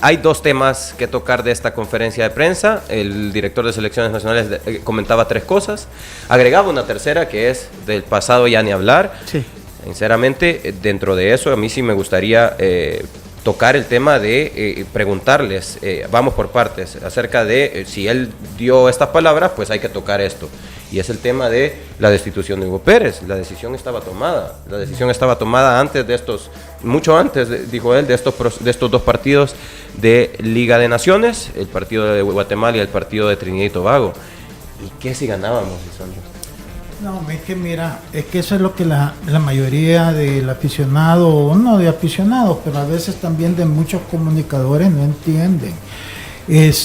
Hay dos temas que tocar de esta conferencia de prensa. El director de selecciones nacionales comentaba 3 cosas. Agregaba una tercera que es del pasado ya ni hablar. Sí. Sinceramente, dentro de eso a mí sí me gustaría tocar el tema de preguntarles, vamos por partes, acerca de si él dio estas palabras, pues hay que tocar esto. Y es el tema de la destitución de Hugo Pérez. La decisión estaba tomada. La decisión estaba tomada antes de estos, mucho antes, dijo él, de estos 2 partidos de Liga de Naciones, el partido de Guatemala y el partido de Trinidad y Tobago. ¿Y qué si ganábamos, Lisandro? No, es que mira, es que eso es lo que la mayoría del aficionado, no de aficionados, pero a veces también de muchos comunicadores no entienden.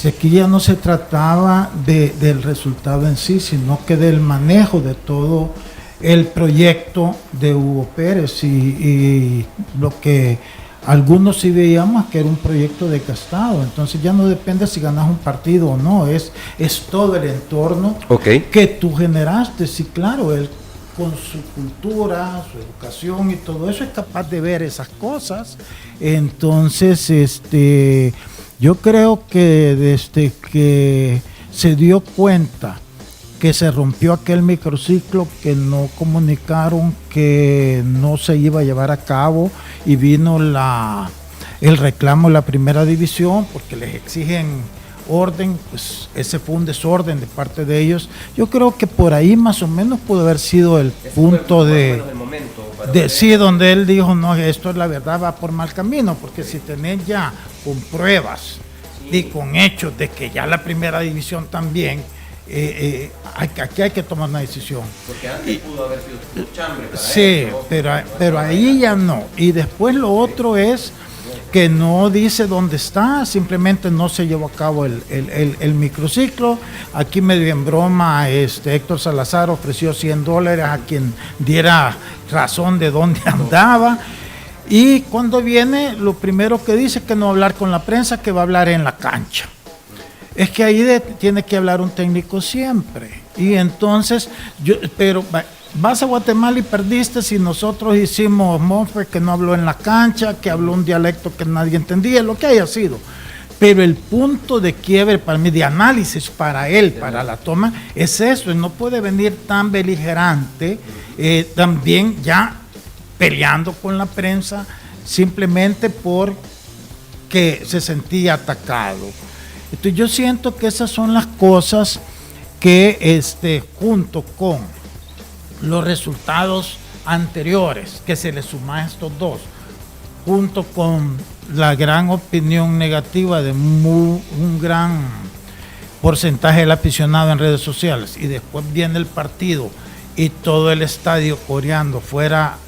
Aquí ya no se trataba del resultado en sí, sino que del manejo de todo el proyecto de Hugo Pérez y lo que algunos sí veíamos que era un proyecto desgastado. Entonces ya no depende si ganas un partido o no, es todo el entorno que tú generaste. Sí, claro, él con su cultura, su educación y todo eso es capaz de ver esas cosas. Entonces, yo creo que desde que se dio cuenta que se rompió aquel microciclo, que no comunicaron que no se iba a llevar a cabo y vino el reclamo de la primera división porque les exigen orden, pues ese fue un desorden de parte de ellos. Yo creo que por ahí más o menos pudo haber sido el punto sí, donde él dijo, no, esto es la verdad, va por mal camino, porque si tenés ya con pruebas y con hechos de que ya la primera división también, aquí hay que tomar una decisión. Porque antes pudo haber sido chambre para sí, él, pero ahí ya no. Y después lo otro es que no dice dónde está, simplemente no se llevó a cabo el microciclo. Aquí medio en broma, Héctor Salazar ofreció $100 a quien diera razón de dónde andaba. Y cuando viene, lo primero que dice es que no va a hablar con la prensa, que va a hablar en la cancha. Es que ahí tiene que hablar un técnico siempre. Y entonces, pero vas a Guatemala y perdiste si nosotros hicimos Monfort que no habló en la cancha, que habló un dialecto que nadie entendía, lo que haya sido. Pero el punto de quiebre para mí, de análisis para él, para la toma, es eso. Y no puede venir tan beligerante, también ya peleando con la prensa, simplemente porque se sentía atacado. Entonces yo siento que esas son las cosas que junto con los resultados anteriores que se le suman a estos dos, junto con la gran opinión negativa de un gran porcentaje del aficionado en redes sociales, y después viene el partido y todo el estadio coreando fuera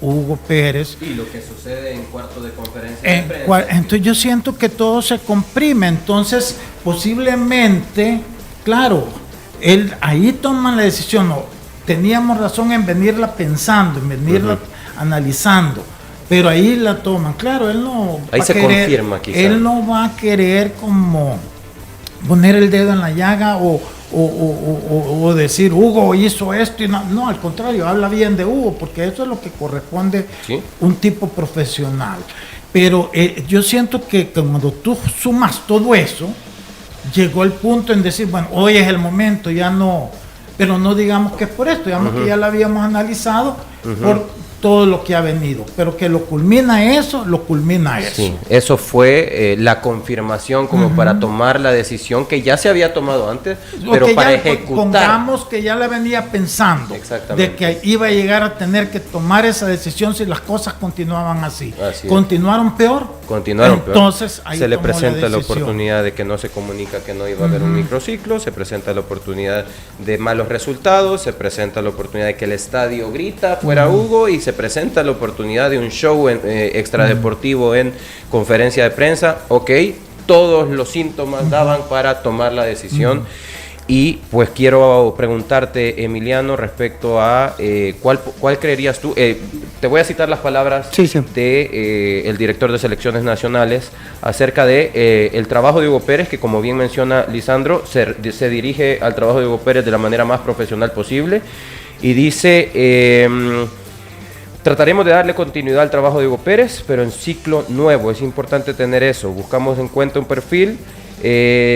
Hugo Pérez. Y lo que sucede en cuarto de conferencia de prensa. Entonces yo siento que todo se comprime. Entonces posiblemente, claro, él ahí toma la decisión. No, teníamos razón en venirla pensando, en venirla analizando, pero ahí la toman. Claro, él no ahí va se a querer, confirma quizá. Él no va a querer como poner el dedo en la llaga o decir Hugo hizo esto y no, al contrario, habla bien de Hugo, porque eso es lo que corresponde un tipo profesional. Pero yo siento que cuando tú sumas todo eso, llegó el punto en decir, bueno, hoy es el momento, ya no, pero no digamos que es por esto, digamos que ya lo habíamos analizado por todo lo que ha venido, pero que lo culmina eso. Sí, eso fue la confirmación como para tomar la decisión que ya se había tomado antes, pero para ejecutar. Pongamos que ya la venía pensando, de que iba a llegar a tener que tomar esa decisión si las cosas continuaban así. ¿Continuaron peor? Entonces, ahí se le presenta la oportunidad de que no se comunica que no iba a haber un microciclo, se presenta la oportunidad de malos resultados, se presenta la oportunidad de que el estadio grita fuera Hugo, y se presenta la oportunidad de un show extradeportivo en conferencia de prensa. Todos los síntomas daban para tomar la decisión. Y pues quiero preguntarte, Emiliano, respecto a cuál creerías tú, te voy a citar las palabras de el director de selecciones nacionales acerca de el trabajo de Hugo Pérez, que como bien menciona Lisandro, se dirige al trabajo de Hugo Pérez de la manera más profesional posible, y dice Trataremos de darle continuidad al trabajo de Hugo Pérez, pero en ciclo nuevo. Es importante tener eso. Buscamos en cuenta un perfil.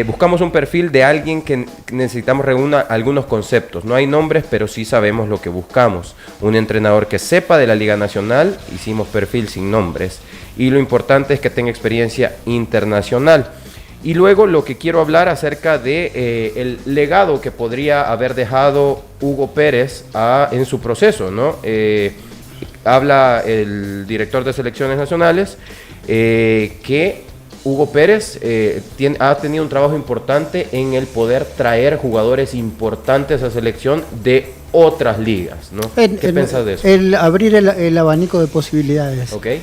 Buscamos un perfil de alguien que necesitamos reúna algunos conceptos. No hay nombres, pero sí sabemos lo que buscamos. Un entrenador que sepa de la Liga Nacional. Hicimos perfil sin nombres. Y lo importante es que tenga experiencia internacional. Y luego lo que quiero hablar acerca de el legado que podría haber dejado Hugo Pérez en su proceso, ¿no? Habla el director de selecciones nacionales que Hugo Pérez ha tenido un trabajo importante en el poder traer jugadores importantes a selección de otras ligas, ¿no? ¿Qué piensas de eso? El abrir el abanico de posibilidades. Okay.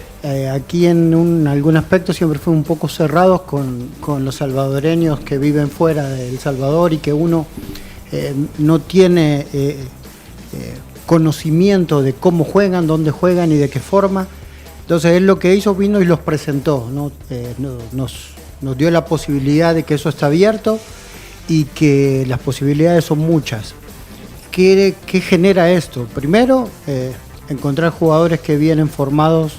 Aquí en algún aspecto siempre fue un poco cerrados con los salvadoreños que viven fuera de El Salvador y que uno no tiene conocimiento de cómo juegan, dónde juegan y de qué forma. Entonces él lo que hizo, vino y los presentó, ¿no? Nos dio la posibilidad de que eso está abierto y que las posibilidades son muchas. ¿Qué genera esto? Primero, encontrar jugadores que vienen formados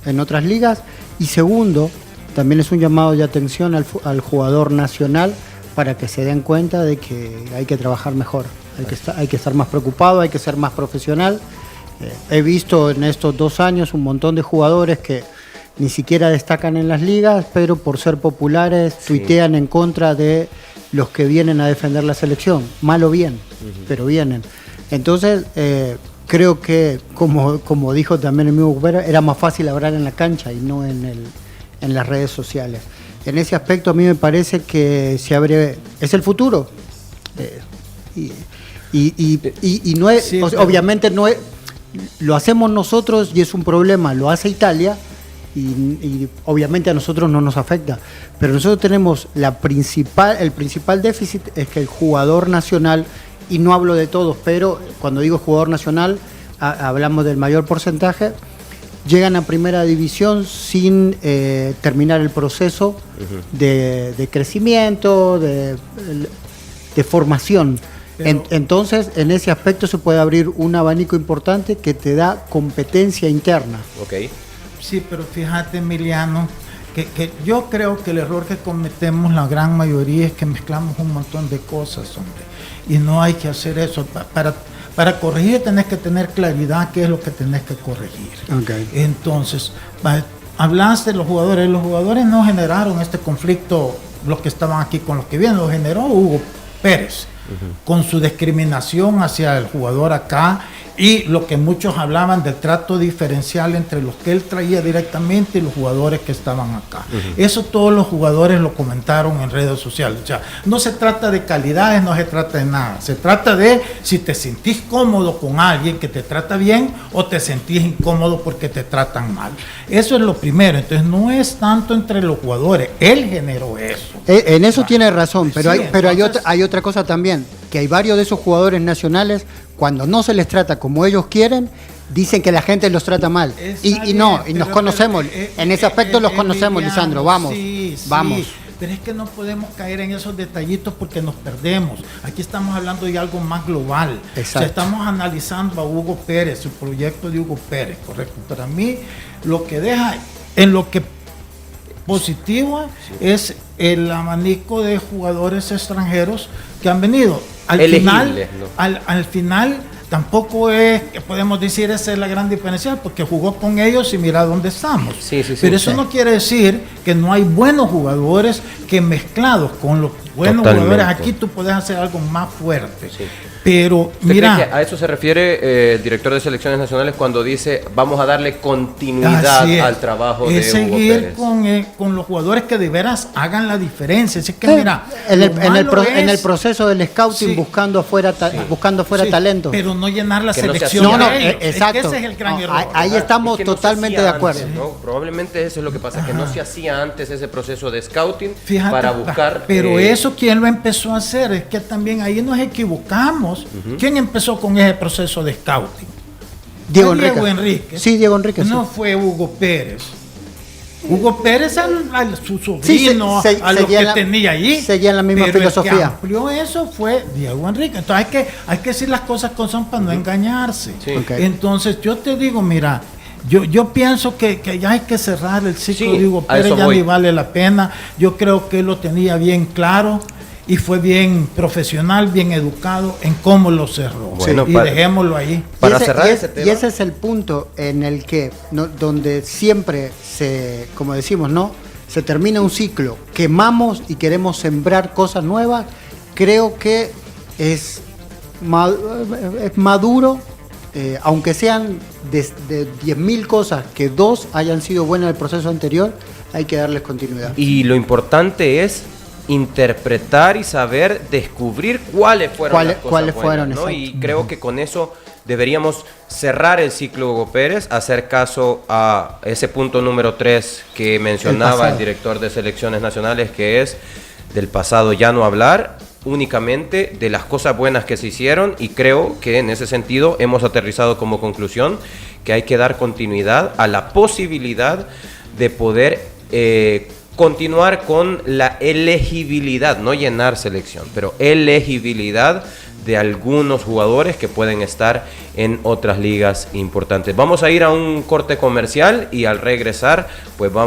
en otras ligas, y segundo, también es un llamado de atención al jugador nacional para que se den cuenta de que hay que trabajar mejor, hay que estar más preocupado, hay que ser más profesional. He visto en estos 2 años un montón de jugadores que ni siquiera destacan en las ligas, pero por ser populares tuitean en contra de los que vienen a defender la selección, mal o bien, pero vienen. Entonces, creo que, como dijo también el mismo Gubera, era más fácil hablar en la cancha y no en las redes sociales. En ese aspecto a mí me parece que se abre, es el futuro. Y no es, sí, obviamente no es, lo hacemos nosotros y es un problema, lo hace Italia y obviamente a nosotros no nos afecta, pero nosotros tenemos el principal déficit es que el jugador nacional, y no hablo de todos, pero cuando digo jugador nacional hablamos del mayor porcentaje, llegan a primera división sin terminar el proceso de crecimiento, de formación. Entonces, en ese aspecto se puede abrir un abanico importante que te da competencia interna. Okay. Sí, pero fíjate, Emiliano, que yo creo que el error que cometemos la gran mayoría es que mezclamos un montón de cosas, hombre. Y no hay que hacer eso. Para corregir tenés que tener claridad qué es lo que tenés que corregir. Okay. Entonces, hablaste de los jugadores no generaron este conflicto, los que estaban aquí con los que vienen, lo generó Hugo Pérez. Con su discriminación hacia el jugador acá y lo que muchos hablaban del trato diferencial entre los que él traía directamente y los jugadores que estaban acá. Eso todos los jugadores lo comentaron en redes sociales. O sea, no se trata de calidades, no se trata de nada. Se trata de si te sentís cómodo con alguien que te trata bien o te sentís incómodo porque te tratan mal. Eso es lo primero. Entonces no es tanto entre los jugadores. Él generó eso. En eso tiene razón, pero, sí, hay otra cosa también, que hay varios de esos jugadores nacionales, cuando no se les trata como ellos quieren, dicen que la gente los trata mal. Y nos conocemos, en ese aspecto los conocemos, Lisandro, vamos. Pero es que no podemos caer en esos detallitos porque nos perdemos. Aquí estamos hablando de algo más global. Exacto. O sea, estamos analizando a Hugo Pérez, su proyecto de Hugo Pérez, correcto. Para mí, lo que deja, en lo que positivo es el abanico de jugadores extranjeros que han venido. Al final tampoco es que podemos decir esa es la gran diferencia, porque jugó con ellos y mira dónde estamos. Pero eso no quiere decir que no hay buenos jugadores que mezclados con los buenos jugadores aquí tú puedes hacer algo más fuerte. Pero mira, cree que a eso se refiere el director de selecciones nacionales cuando dice vamos a darle continuidad al trabajo de Hugo Pérez? Seguir con los jugadores que de veras hagan la diferencia. Es que mira, en el proceso del scouting buscando afuera talento. Pero no llenar la selección. Exacto. Es que ese es el gran error. Ahí estamos totalmente de acuerdo. Antes, ¿no? Probablemente eso es lo que pasa, que no se hacía antes ese proceso de scouting. Fíjate, para buscar. Pero eso, ¿quién lo empezó a hacer? Es que también ahí nos equivocamos. ¿Quién empezó con ese proceso de scouting? Diego Enríquez. Sí, Diego Enríquez. No fue Hugo Pérez. Hugo Pérez a su sobrino, Sí, a lo que tenía allí. Seguían la misma pero filosofía. El que amplió eso fue Diego Enrique. Entonces hay que decir las cosas como son para no engañarse. Sí. Okay. Entonces yo te digo, mira, yo pienso que ya hay que cerrar el ciclo de Hugo a Pérez, eso ya voy. ni vale la pena. Yo creo que él lo tenía bien claro y fue bien profesional, bien educado en cómo lo cerró. Bueno, y dejémoslo ahí. Para cerrar ese tema. Y ese es el punto en el que, donde siempre como decimos, ¿no? Se termina un ciclo, quemamos y queremos sembrar cosas nuevas. Creo que es maduro, aunque sean de 10.000 cosas, que 2 hayan sido buenas en el proceso anterior, hay que darles continuidad. Y lo importante es interpretar y saber descubrir cuáles fueron las cosas cuáles buenas, fueron, ¿no? exacto. Y creo que con eso deberíamos cerrar el ciclo Hugo Pérez, hacer caso a ese punto número 3 que mencionaba el director de selecciones nacionales, que es del pasado ya no hablar, únicamente de las cosas buenas que se hicieron, y creo que en ese sentido hemos aterrizado como conclusión que hay que dar continuidad a la posibilidad de poder continuar con la elegibilidad, no llenar selección, pero elegibilidad de algunos jugadores que pueden estar en otras ligas importantes. Vamos a ir a un corte comercial y al regresar, pues vamos